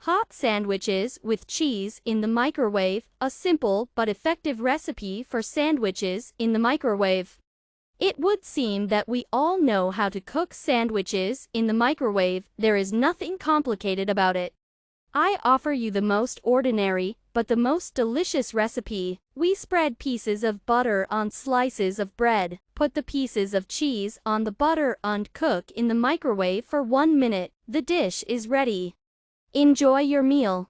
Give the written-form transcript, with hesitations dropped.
Hot sandwiches with cheese in the microwave, a simple but effective recipe for sandwiches in the microwave. It would seem that we all know how to cook sandwiches in the microwave. There is nothing complicated about it. I offer you the most ordinary, but the most delicious recipe. We spread pieces of butter on slices of bread, put the pieces of cheese on the butter and cook in the microwave for 1 minute. The dish is ready. Enjoy your meal.